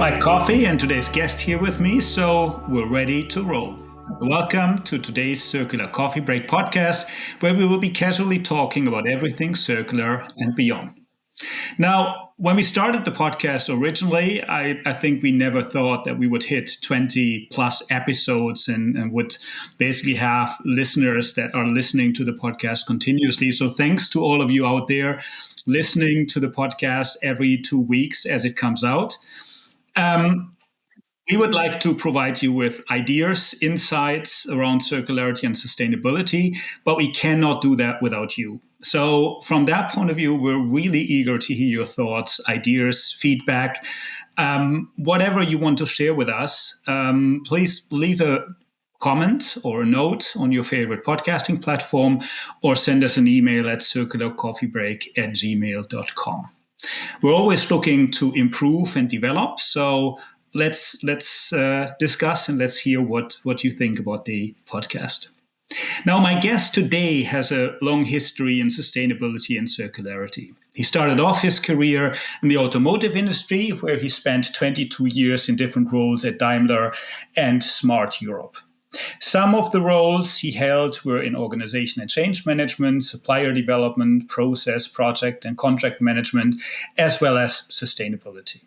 my coffee and today's guest here with me, so we're ready to roll. Welcome to today's Circular Coffee Break podcast, where we will be casually talking about everything circular and beyond. Now, when we started the podcast originally, I think we never thought that we would hit 20 plus episodes and would basically have listeners that are listening to the podcast continuously. So thanks to all of you out there listening to the podcast every 2 weeks as it comes out. We would like to provide you with ideas, insights around circularity and sustainability, but we cannot do that without you. So from that point of view, we're really eager to hear your thoughts, ideas, feedback, whatever you want to share with us. Please leave a comment or a note on your favorite podcasting platform or send us an email at circularcoffeebreak@gmail.com. We're always looking to improve and develop, so let's discuss and let's hear what you think about the podcast. Now, my guest today has a long history in sustainability and circularity. He started off his career in the automotive industry, where he spent 22 years in different roles at Daimler and Smart Europe. Some of the roles he held were in organization and change management, supplier development, process, project, and contract management, as well as sustainability.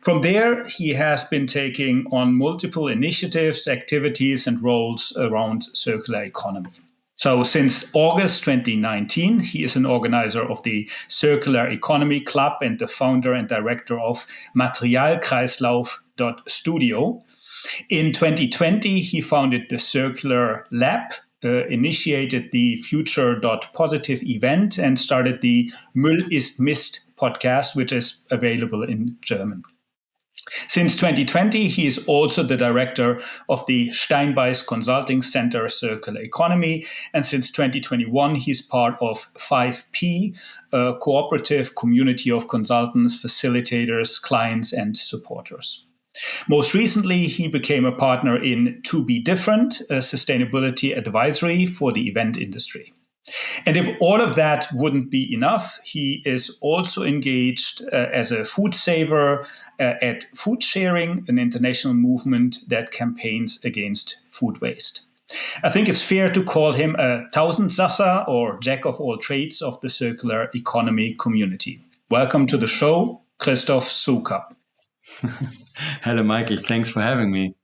From there, he has been taking on multiple initiatives, activities, and roles around circular economy. So since August 2019, he is an organizer of the Circular Economy Club and the founder and director of Materialkreislauf.studio. In 2020, he founded the Circular Lab, initiated the Future.positive event, and started the Müll ist Mist podcast, which is available in German. Since 2020, he is also the director of the Steinbeis Consulting Center Circular Economy. And since 2021, he's part of 5P, a cooperative community of consultants, facilitators, clients, and supporters. Most recently, he became a partner in To Be Different, a sustainability advisory for the event industry. And if all of that wouldn't be enough, he is also engaged as a food saver at Food Sharing, an international movement that campaigns against food waste. I think it's fair to call him a Tausendsasser or jack of all trades of the circular economy community. Welcome to the show, Christoph Soukup. Hello, Michael. Thanks for having me.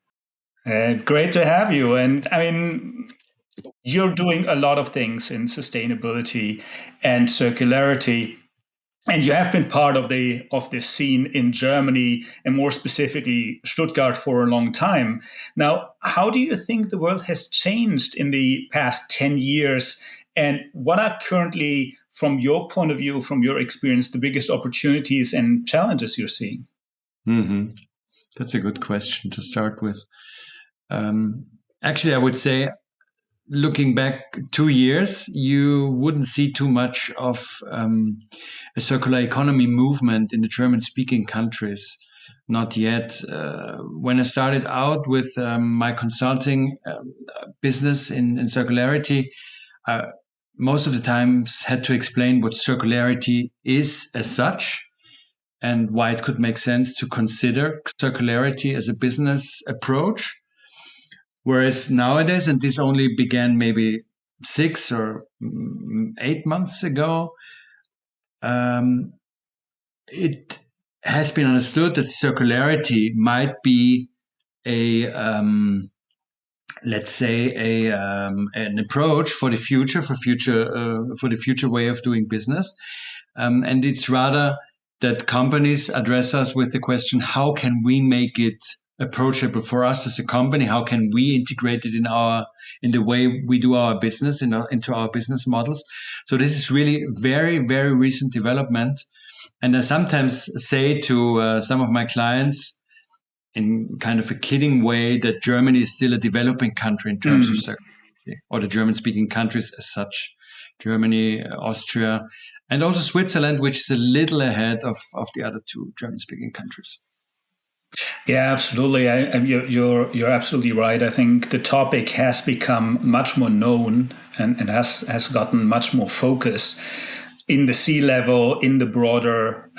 Great to have you. And I mean, you're doing a lot of things in sustainability and circularity, and you have been part of the scene in Germany and more specifically Stuttgart for a long time. Now, how do you think the world has changed in the past 10 years? And what are currently, from your point of view, from your experience, the biggest opportunities and challenges you're seeing? Mm-hmm. That's a good question to start with. Actually, I would say, looking back 2 years, you wouldn't see too much of a circular economy movement in the German-speaking countries. Not yet. When I started out with my consulting business in circularity, most of the times had to explain what circularity is as such, and why it could make sense to consider circularity as a business approach. Whereas nowadays, and this only began maybe 6 or 8 months ago, it has been understood that circularity might be an approach for the future way of doing business, and it's rather that companies address us with the question: how can we make it approachable for us as a company? How can we integrate it in the way we do our business, into our business models? So this is really very, very recent development. And I sometimes say to some of my clients, in kind of a kidding way, that Germany is still a developing country in terms of circularity, or the German-speaking countries as such, Germany, Austria, and also Switzerland, which is a little ahead of the other two German-speaking countries. Yeah, absolutely. You're absolutely right. I think the topic has become much more known and has gotten much more focus in the C-level, in the broader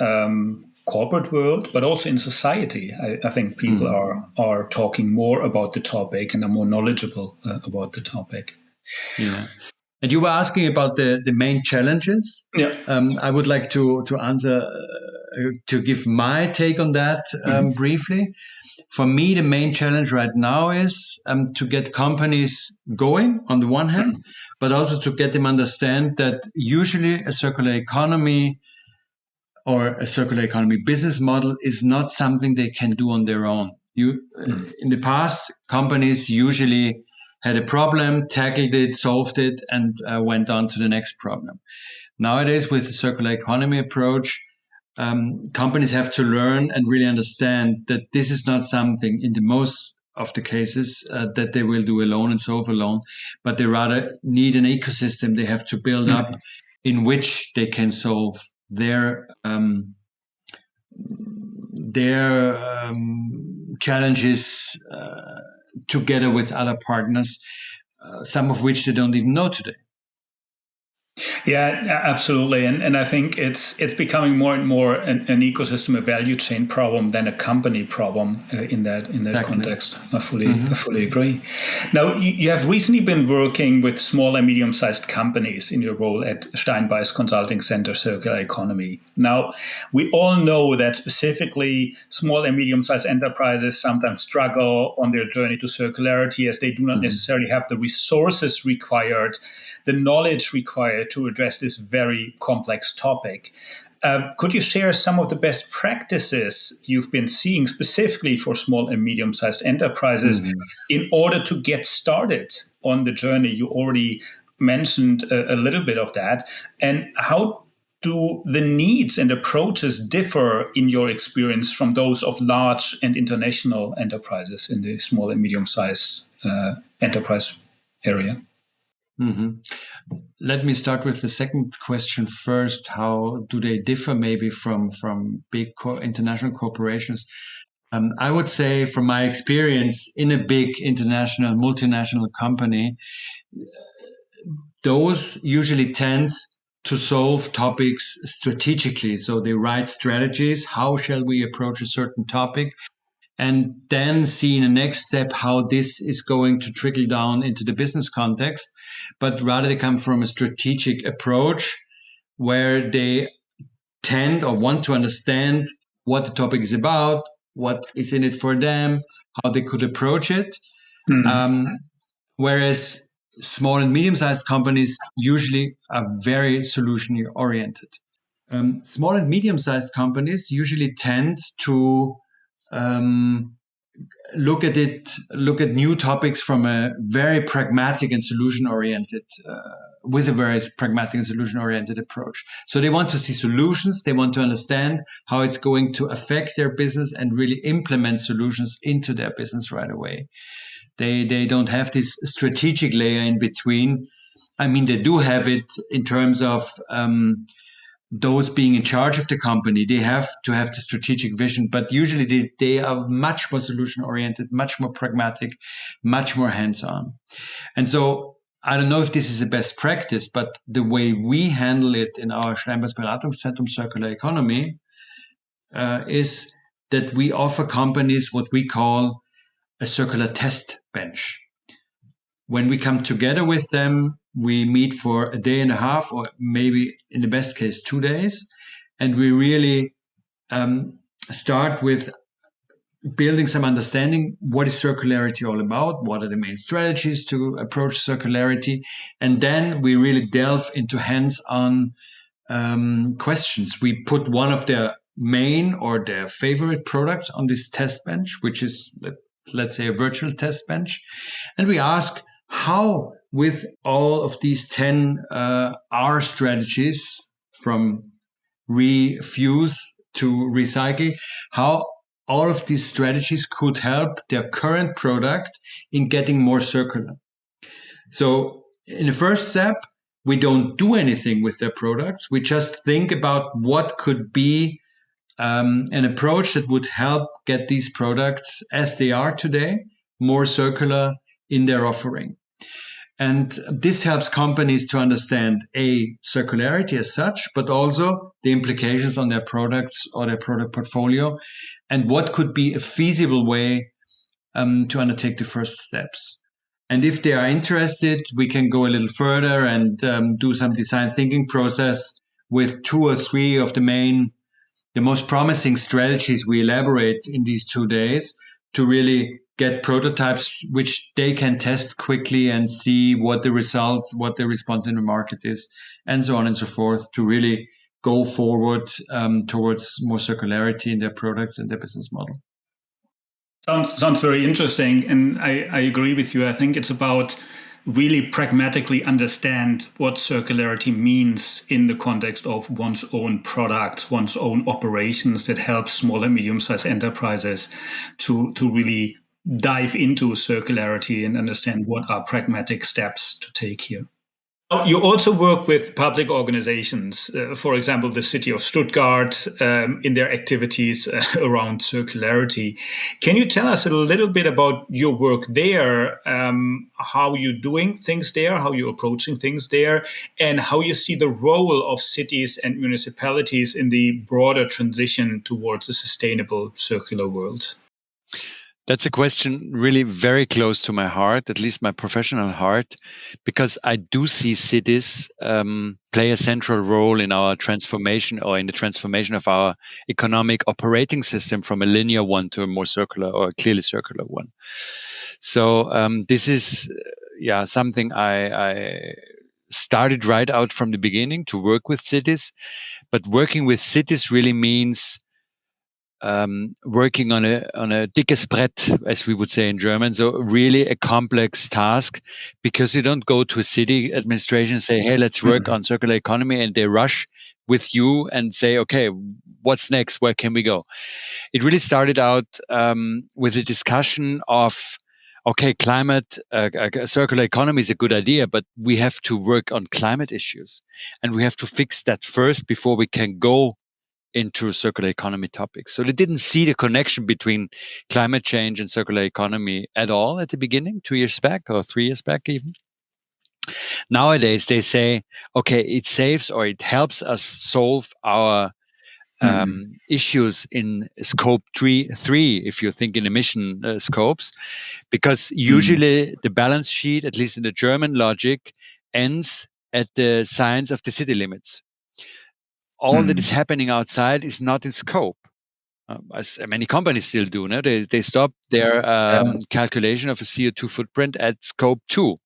corporate world, but also in society. I think people are talking more about the topic and are more knowledgeable about the topic. Yeah. And you were asking about the main challenges. Yeah. I would like to answer, to give my take on that briefly. For me, the main challenge right now is to get companies going on the one hand, but also to get them understand that usually a circular economy or a circular economy business model is not something they can do on their own. In the past, companies usually had a problem, tackled it, solved it, and went on to the next problem. Nowadays, with the circular economy approach, companies have to learn and really understand that this is not something, in the most of the cases, that they will do alone and solve alone, but they rather need an ecosystem they have to build up in which they can solve their challenges together with other partners, some of which they don't even know today. Yeah, absolutely, and I think it's becoming more and more an ecosystem, a value chain problem than a company problem in that exactly. Context. I fully agree. Now, you have recently been working with small and medium-sized companies in your role at Steinbeis Consulting Center Circular Economy. Now, we all know that specifically small and medium-sized enterprises sometimes struggle on their journey to circularity as they do not necessarily have the resources required, the knowledge required to address this very complex topic. Could you share some of the best practices you've been seeing specifically for small and medium-sized enterprises in order to get started on the journey? You already mentioned a little bit of that. And how do the needs and approaches differ in your experience from those of large and international enterprises in the small and medium-sized enterprise area? Let me start with the second question first. How do they differ maybe from big international corporations? I would say from my experience in a big international, multinational company, those usually tend to solve topics strategically. So they write strategies. How shall we approach a certain topic? And then see in the next step how this is going to trickle down into the business context. But rather they come from a strategic approach where they tend or want to understand what the topic is about, what is in it for them, how they could approach it. Whereas small and medium-sized companies usually are very solution-oriented. Small and medium-sized companies usually tend to look at new topics from a very pragmatic and solution-oriented, with a very pragmatic and solution-oriented approach. So they want to see solutions. They want to understand how it's going to affect their business and really implement solutions into their business right away. They don't have this strategic layer in between. I mean, they do have it in terms of those being in charge of the company. They have to have the strategic vision, but usually they are much more solution-oriented, much more pragmatic, much more hands-on. And so I don't know if this is a best practice, but the way we handle it in our Steinbeis Beratungszentrum Circular Economy is that we offer companies what we call a circular test bench. When we come together with them, we meet for a day and a half, or maybe in the best case, 2 days. And we really start with building some understanding. What is circularity all about? What are the main strategies to approach circularity? And then we really delve into hands-on questions. We put one of their main or their favorite products on this test bench, which is, let's say, a virtual test bench. And we ask how, with all of these 10 R strategies, from refuse to recycle, how all of these strategies could help their current product in getting more circular. So in the first step, we don't do anything with their products. We just think about what could be an approach that would help get these products, as they are today, more circular in their offering. And this helps companies to understand circularity as such, but also the implications on their products or their product portfolio, and what could be a feasible way to undertake the first steps. And if they are interested, we can go a little further and do some design thinking process with 2 or 3 of the most promising strategies we elaborate in these 2 days to really get prototypes which they can test quickly and see what the results, what the response in the market is, and so on and so forth, to really go forward towards more circularity in their products and their business model. Sounds very interesting, and I agree with you. I think it's about really pragmatically understand what circularity means in the context of one's own products, one's own operations, that helps small and medium-sized enterprises to really dive into circularity and understand what are pragmatic steps to take here. You also work with public organizations, for example, the city of Stuttgart, in their activities around circularity. Can you tell us a little bit about your work there, how you're doing things there, how you're approaching things there, and how you see the role of cities and municipalities in the broader transition towards a sustainable circular world? That's a question really very close to my heart, at least my professional heart, because I do see cities play a central role in our transformation, or in the transformation of our economic operating system from a linear one to a more circular, or a clearly circular one. So this is something I started right out from the beginning to work with cities. But working with cities really means working on a dickes Brett, as we would say in German. So really a complex task, because you don't go to a city administration and say, hey, let's work on circular economy, and they rush with you and say, okay, what's next? Where can we go? It really started out with a discussion of, okay, climate, circular economy is a good idea, but we have to work on climate issues, and we have to fix that first before we can go into circular economy topics. So they didn't see the connection between climate change and circular economy at all at the beginning, 2 years back or 3 years back even. Nowadays, they say, okay, it saves or it helps us solve our issues in scope 3, if you think in emission scopes, because usually the balance sheet, at least in the German logic, ends at the signs of the city limits. All that is happening outside is not in scope. As many companies still do. No? They stop their calculation of a CO2 footprint at scope 2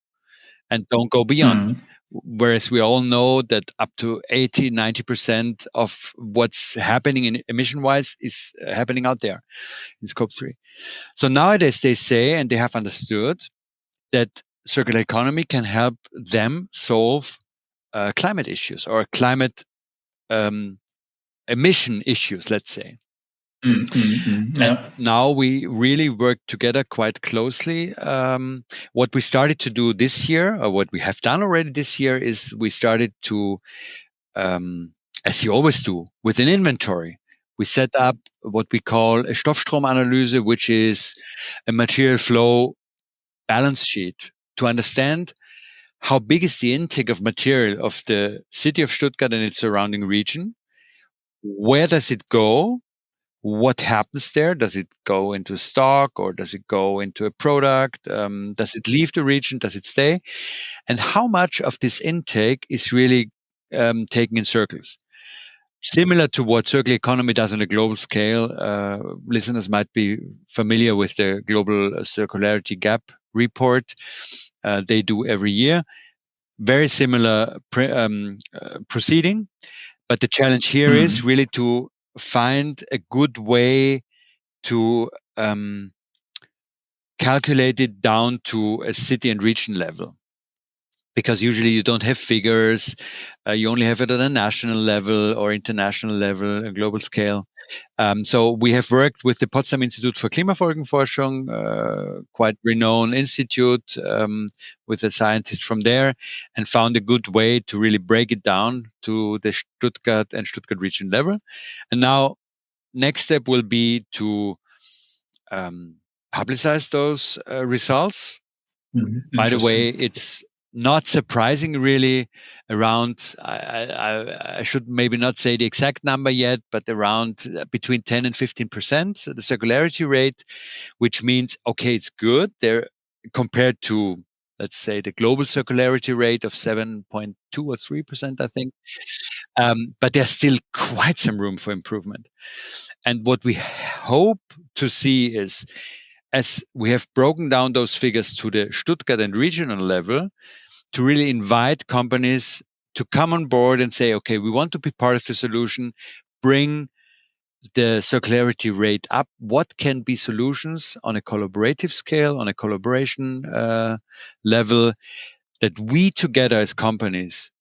and don't go beyond. Whereas we all know that up to 80, 90% of what's happening in emission-wise is happening out there in scope 3. So nowadays they say, and they have understood, that circular economy can help them solve climate issues, or climate emission issues, let's say. And now we really work together quite closely. What we started to do this year, or what we have done already this year, is we started to, as you always do, with an inventory. We set up what we call a Stoffstromanalyse, which is a material flow balance sheet, to understand how big is the intake of material of the city of Stuttgart and its surrounding region. Where does it go? What happens there? Does it go into stock, or does it go into a product? Does it leave the region? Does it stay? And how much of this intake is really taken in circles? Similar to what circular economy does on a global scale. Listeners might be familiar with the Global Circularity Gap report they do every year. Very similar proceeding. But the challenge here is really to find a good way to calculate it down to a city and region level. Because usually you don't have figures, you only have it at a national level or international level, a global scale. So we have worked with the Potsdam Institute for Klimafolgenforschung, quite renowned institute, with a scientist from there, and found a good way to really break it down to the Stuttgart and Stuttgart region level. And now, next step will be to publicize those results. By the way, it's not surprising, really, around, I should maybe not say the exact number yet, but around between 10 and 15%, the circularity rate, which means, okay, it's good there compared to, let's say, the global circularity rate of 7.2 or 3%, I think. But there's still quite some room for improvement. And what we hope to see is, as we have broken down those figures to the Stuttgart and regional level, to really invite companies to come on board and say, okay, we want to be part of the solution, bring the circularity rate up. What can be solutions on a collaborative scale, on a collaboration level, that we together as companies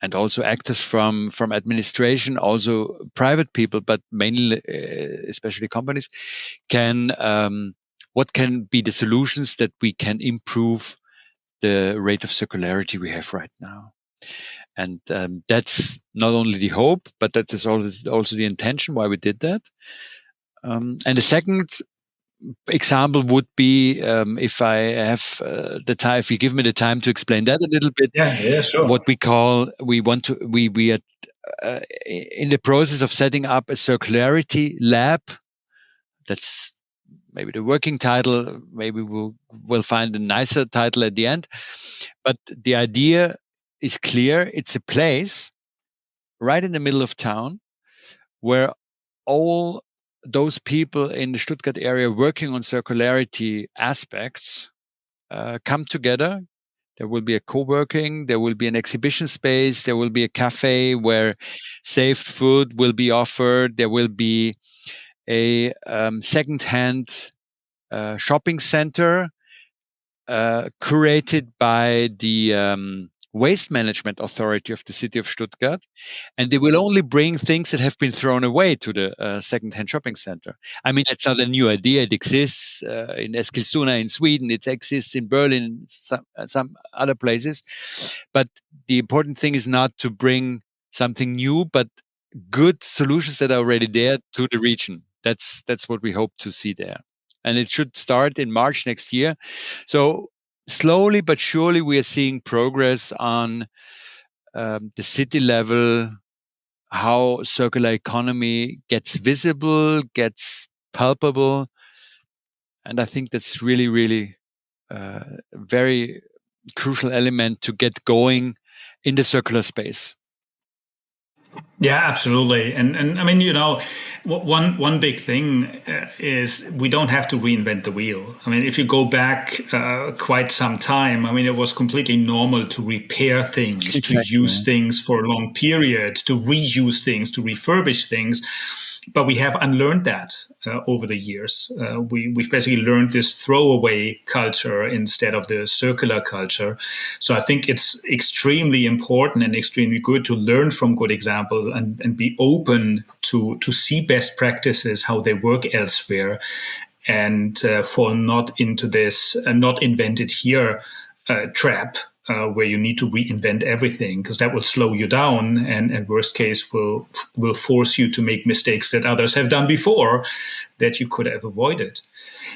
and also actors from administration, also private people, but mainly, especially companies, can what can be the solutions that we can improve the rate of circularity we have right now. And that's not only the hope, but that is also the intention why we did that. And the second example would be, if I have the time, if you give me the time to explain that a little bit. Yeah, sure. What we are in the process of setting up a circularity lab. That's maybe the working title. Maybe we'll find a nicer title at the end. But the idea is clear. It's a place right in the middle of town where all those people in the Stuttgart area working on circularity aspects come together. There will be a co-working, there will be an exhibition space, there will be a cafe where saved food will be offered, there will be a second-hand shopping center curated by the Waste Management Authority of the city of Stuttgart, and they will only bring things that have been thrown away to the second-hand shopping center. I mean, it's not a new idea. It exists in Eskilstuna in Sweden. It exists in Berlin, some other places. But the important thing is not to bring something new, but good solutions that are already there to the region. That's what we hope to see there. And it should start in March next year. So slowly but surely, we are seeing progress on the city level, how circular economy gets visible, gets palpable. And I think that's really, really a very crucial element to get going in the circular space. Yeah, absolutely. And I mean, one big thing is we don't have to reinvent the wheel. I mean, if you go back quite some time, I mean, it was completely normal to repair things, to use things for a long period, to reuse things, to refurbish things. But we have unlearned that over the years. We've basically learned this throwaway culture instead of the circular culture. So I think it's extremely important and extremely good to learn from good examples and be open to see best practices, how they work elsewhere, and fall not into this not invented here trap. Where you need to reinvent everything, because that will slow you down, and worst case will force you to make mistakes that others have done before that you could have avoided.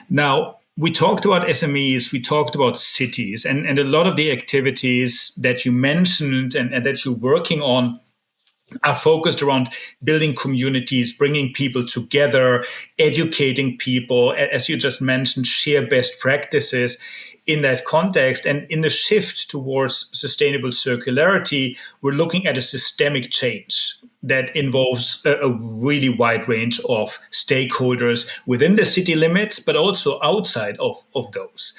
Now, we talked about SMEs, we talked about cities, and a lot of the activities that you mentioned and that you're working on are focused around building communities, bringing people together, educating people, as you just mentioned, share best practices in that context. And in the shift towards sustainable circularity, we're looking at a systemic change that involves a really wide range of stakeholders within the city limits, but also outside of those.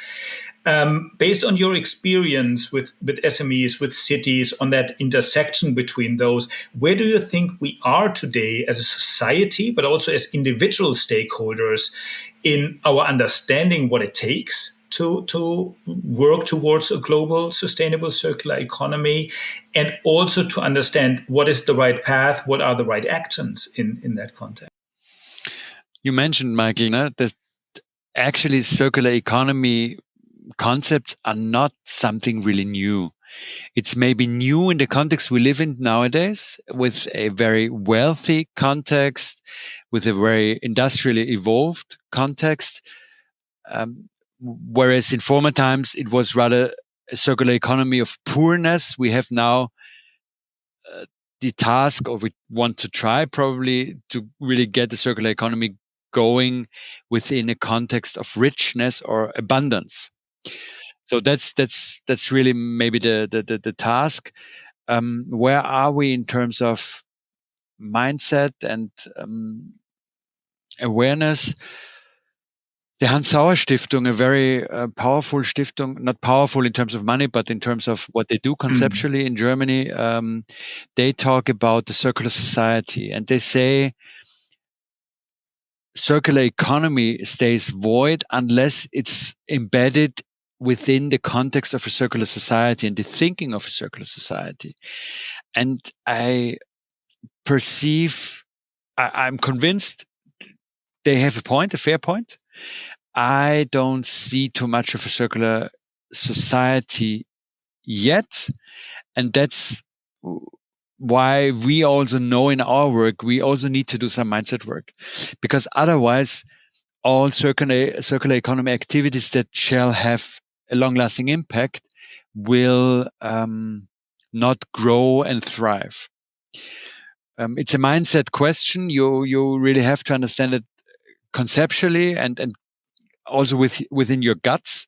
Based on your experience with SMEs, with cities, on that intersection between those, where do you think we are today as a society, but also as individual stakeholders in our understanding what it takes to work towards a global sustainable circular economy, and also to understand what is the right path, what are the right actions in that context? You mentioned, Michael, that actually circular economy concepts are not something really new. It's maybe new in the context we live in nowadays, with a very wealthy context, with a very industrially evolved context. Whereas in former times, it was rather a circular economy of poorness. We have now the task, or we want to try probably to really get the circular economy going within a context of richness or abundance. So that's really maybe the task. Where are we in terms of mindset and awareness? The Hans Sauer Stiftung, a very powerful Stiftung, not powerful in terms of money, but in terms of what they do conceptually in Germany, they talk about the circular society, and they say circular economy stays void unless it's embedded within the context of a circular society and the thinking of a circular society. And I perceive, I'm convinced they have a point, a fair point. I don't see too much of a circular society yet. And that's why we also know in our work, we also need to do some mindset work, because otherwise all circular economy activities that shall have a long-lasting impact will not grow and thrive. It's a mindset question. You really have to understand it conceptually and also within your guts.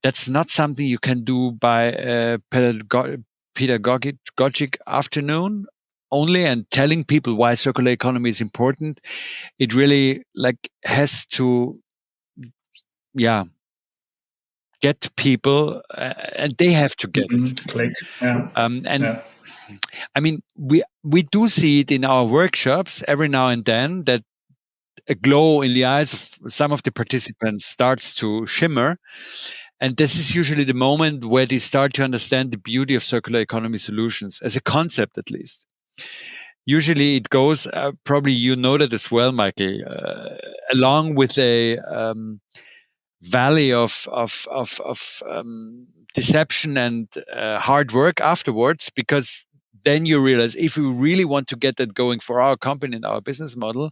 That's not something you can do by a pedagogic afternoon only and telling people why circular economy is important. It really has to, get people, and they have to get it. Click. Yeah. I mean, we do see it in our workshops every now and then that a glow in the eyes of some of the participants starts to shimmer. And this is usually the moment where they start to understand the beauty of circular economy solutions, as a concept at least. Usually it goes, probably you know that as well, Michael, along with a valley of deception and hard work afterwards, because then you realize if we really want to get that going for our company and our business model,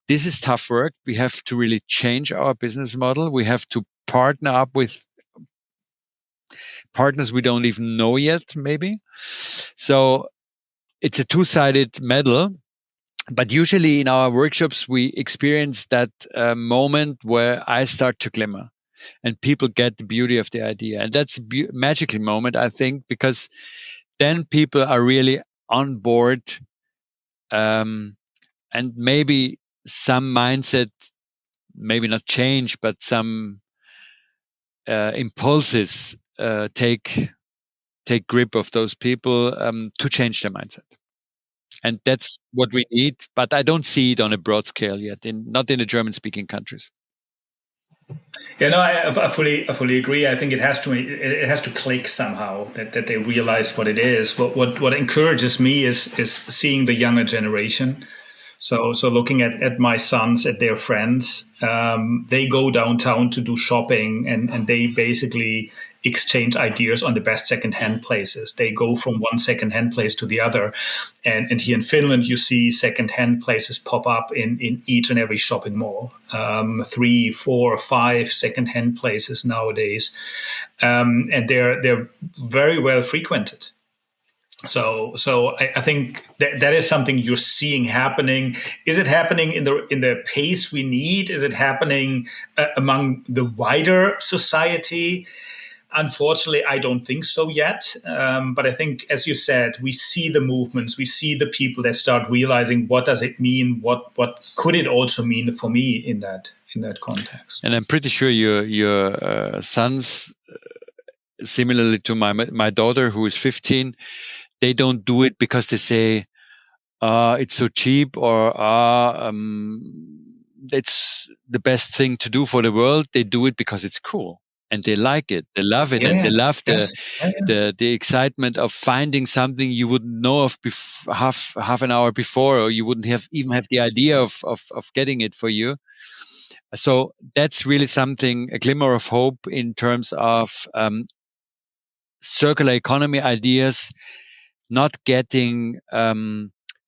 this is tough work. We have to really change our business model. We have to partner up with partners we don't even know yet, maybe. So it's a two-sided medal. But usually in our workshops, we experience that moment where I start to glimmer and people get the beauty of the idea. And that's a magical moment, I think, because then people are really on board, and maybe some mindset, maybe not change, but some impulses take grip of those people to change their mindset. And that's what we need, but I don't see it on a broad scale yet, not in the German-speaking countries. Yeah, no, I fully agree. I think it has to click somehow that they realize what it is. What encourages me is seeing the younger generation. So looking at my sons, at their friends, they go downtown to do shopping, and they basically exchange ideas on the best secondhand places. They go from one secondhand place to the other, and here in Finland, you see secondhand places pop up in each and every shopping mall. 3, 4, 5 secondhand places nowadays, and they're very well frequented. So I think that is something you're seeing happening. Is it happening in the pace we need? Is it happening among the wider society? Unfortunately, I don't think so yet. But I think, as you said, we see the movements, we see the people that start realizing what does it mean, what could it also mean for me in that context. And I'm pretty sure your sons, similarly to my daughter who is 15, they don't do it because they say it's so cheap or it's the best thing to do for the world. They do it because it's cool and they like it, they love it, and they love the excitement of finding something you wouldn't know of half an hour before, or you wouldn't even have the idea of getting it for you. So that's really something, a glimmer of hope in terms of circular economy ideas not getting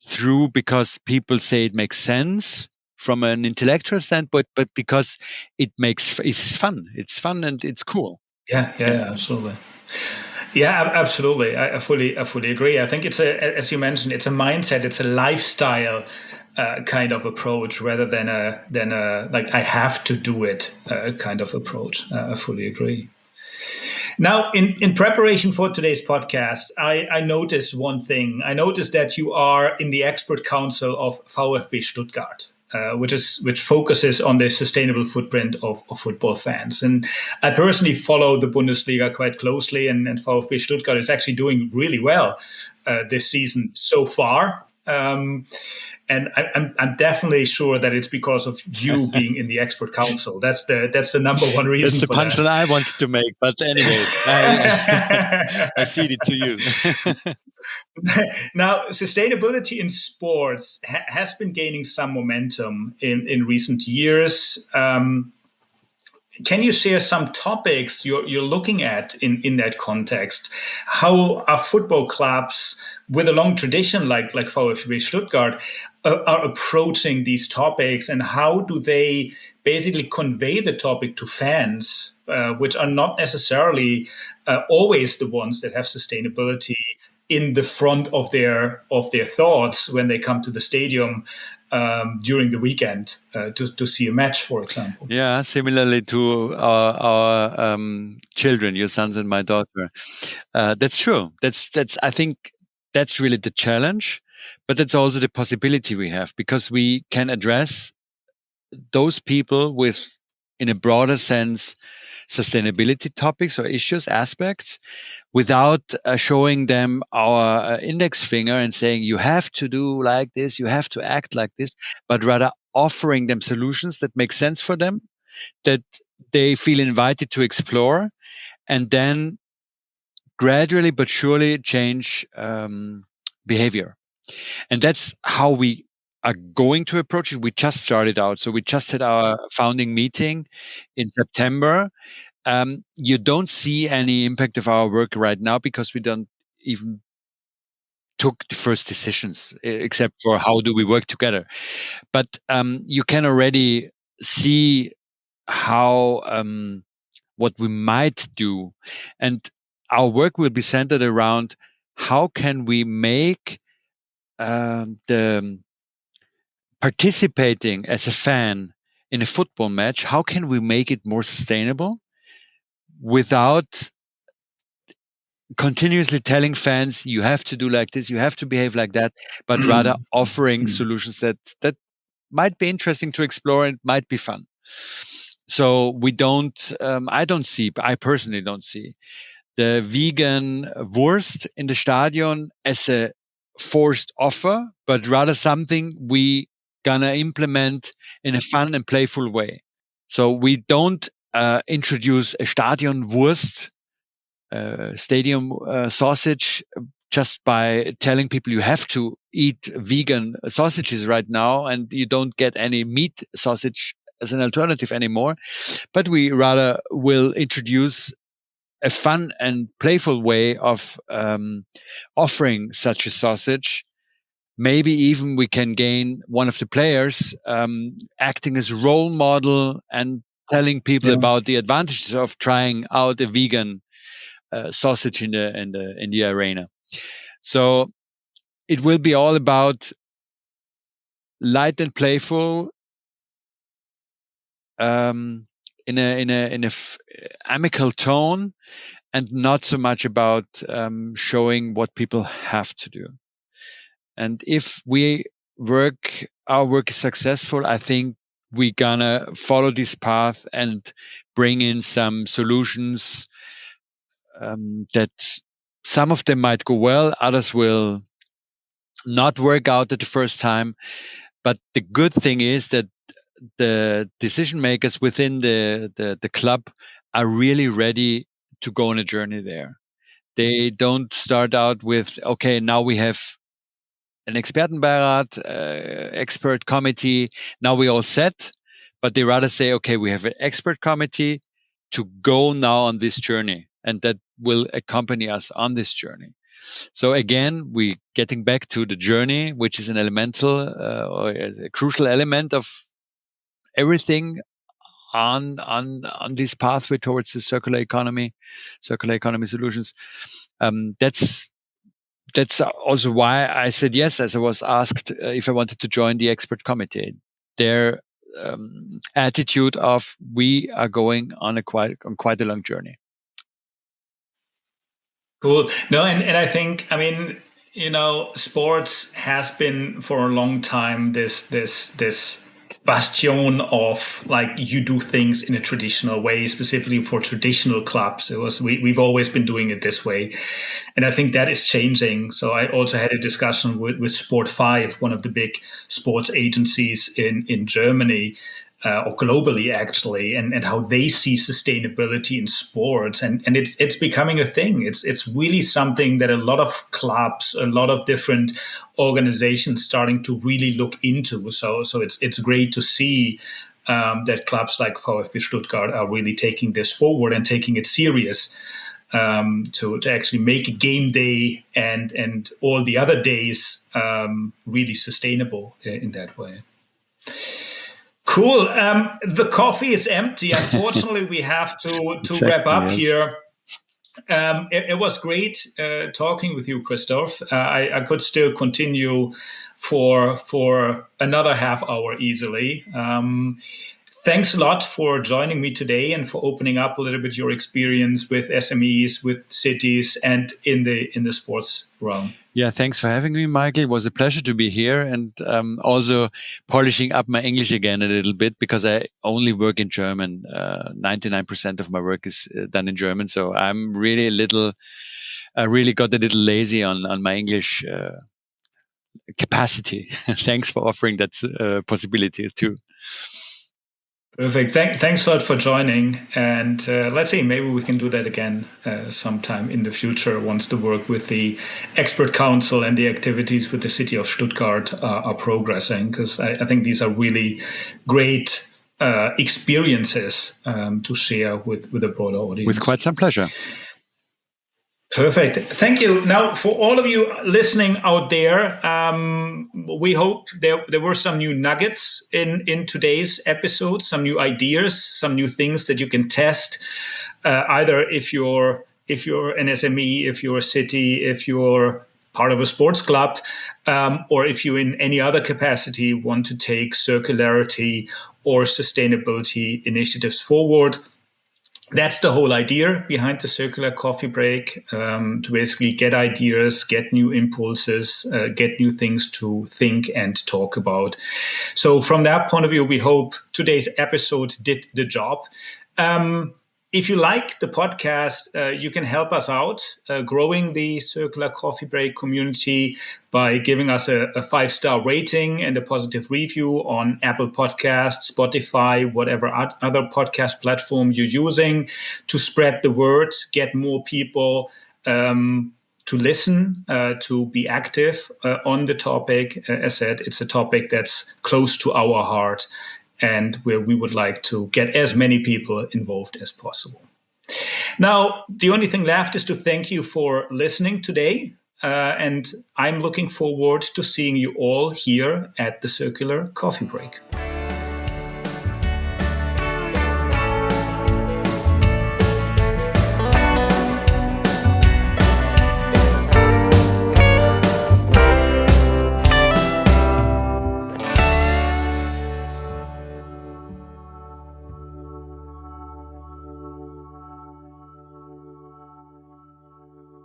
through because people say it makes sense from an intellectual standpoint, but because it's fun. It's fun and it's cool. Yeah, absolutely. Yeah, absolutely. I fully agree. I think it's as you mentioned, it's a mindset, it's a lifestyle kind of approach rather than a like I have to do it kind of approach. I fully agree. Now, in preparation for today's podcast, I noticed one thing. I noticed that you are in the expert council of VfB Stuttgart. Which focuses on the sustainable footprint of football fans. And I personally follow the Bundesliga quite closely, and VfB Stuttgart is actually doing really well this season so far. And I'm definitely sure that it's because of you being in the expert council. That's the number one reason That's the for that. punchline I wanted to make. But anyway, I cede it to you. Now, sustainability in sports has been gaining some momentum in recent years. Can you share some topics you're looking at in that context? How are football clubs with a long tradition like VfB Stuttgart are approaching these topics, and how do they basically convey the topic to fans, which are not necessarily always the ones that have sustainability in the front of their thoughts when they come to the stadium during the weekend to see a match, for example. Yeah, similarly to our children, your sons and my daughter. That's true. That's I think that's really the challenge, but that's also the possibility we have, because we can address those people with, in a broader sense, sustainability topics or issues, aspects, without showing them our index finger and saying, you have to do like this, you have to act like this, but rather offering them solutions that make sense for them, that they feel invited to explore, and then gradually but surely change behavior. And that's how we are going to approach it. We just started out. So we just had our founding meeting in September. You don't see any impact of our work right now because we don't even took the first decisions, except for how do we work together. But you can already see how what we might do, and our work will be centered around how can we make the participating as a fan in a football match, how can we make it more sustainable without continuously telling fans you have to do like this, you have to behave like that, but rather offering solutions that might be interesting to explore and might be fun. So we don't I personally don't see the vegan Wurst in the stadion as a forced offer, but rather something we gonna implement in a fun and playful way. So we don't introduce a Stadion Wurst, stadium sausage, just by telling people you have to eat vegan sausages right now and you don't get any meat sausage as an alternative anymore. But we rather will introduce a fun and playful way of offering such a sausage. Maybe even we can gain one of the players acting as role model and telling people about the advantages of trying out a vegan sausage in the arena. So it will be all about light and playful, in a amical tone, and not so much about showing what people have to do. And if our work is successful, I think we're gonna follow this path and bring in some solutions that some of them might go well, others will not work out at the first time. But the good thing is that the decision makers within the club are really ready to go on a journey there. They don't start out with, okay, now we have an Expertenbeirat, expert committee, now we all set, but they rather say, okay, we have an expert committee to go now on this journey, and that will accompany us on this journey. So again, we getting back to the journey, which is an elemental or a crucial element of everything on this pathway towards the circular economy solutions. That's also why I said yes, as I was asked if I wanted to join the expert committee. Their attitude of we are going on quite a long journey. Cool. No, and I think, I mean, sports has been for a long time this bastion of like you do things in a traditional way, specifically for traditional clubs. We've always been doing it this way, and I think that is changing. So I also had a discussion with Sport 5, one of the big sports agencies in Germany. Or globally, actually, and how they see sustainability in sports, and it's becoming a thing. It's really something that a lot of clubs, a lot of different organizations starting to really look into. So it's great to see that clubs like VfB Stuttgart are really taking this forward and taking it serious. To actually make game day and all the other days really sustainable in that way. Cool. The coffee is empty. Unfortunately, we have to Exactly, wrap up yes. here. It was great talking with you, Christoph. I could still continue for another half hour easily. Thanks a lot for joining me today and for opening up a little bit your experience with SMEs, with cities, and in the sports realm. Yeah, thanks for having me, Michael. It was a pleasure to be here, and also polishing up my English again a little bit, because I only work in German. 99% of my work is done in German, so I'm really I really got a little lazy on my English capacity. Thanks for offering that possibility too. Perfect. Thanks a lot for joining. And let's see, maybe we can do that again sometime in the future once the work with the expert council and the activities with the city of Stuttgart are progressing, because I think these are really great experiences to share with a broader audience. With quite some pleasure. Perfect. Thank you. Now, for all of you listening out there, we hope there were some new nuggets in today's episode, some new ideas, some new things that you can test, either if you're an SME, if you're a city, if you're part of a sports club, or if you in any other capacity want to take circularity or sustainability initiatives forward. That's the whole idea behind the Circular Coffee Break, to basically get ideas, get new impulses, get new things to think and talk about. So from that point of view, we hope today's episode did the job. If you like the podcast, you can help us out growing the Circular Coffee Break community by giving us a 5-star rating and a positive review on Apple Podcasts, Spotify, whatever other podcast platform you're using, to spread the word, get more people to listen, to be active on the topic. As said, it's a topic that's close to our heart, and where we would like to get as many people involved as possible. Now, the only thing left is to thank you for listening today. And I'm looking forward to seeing you all here at the Circular Coffee Break.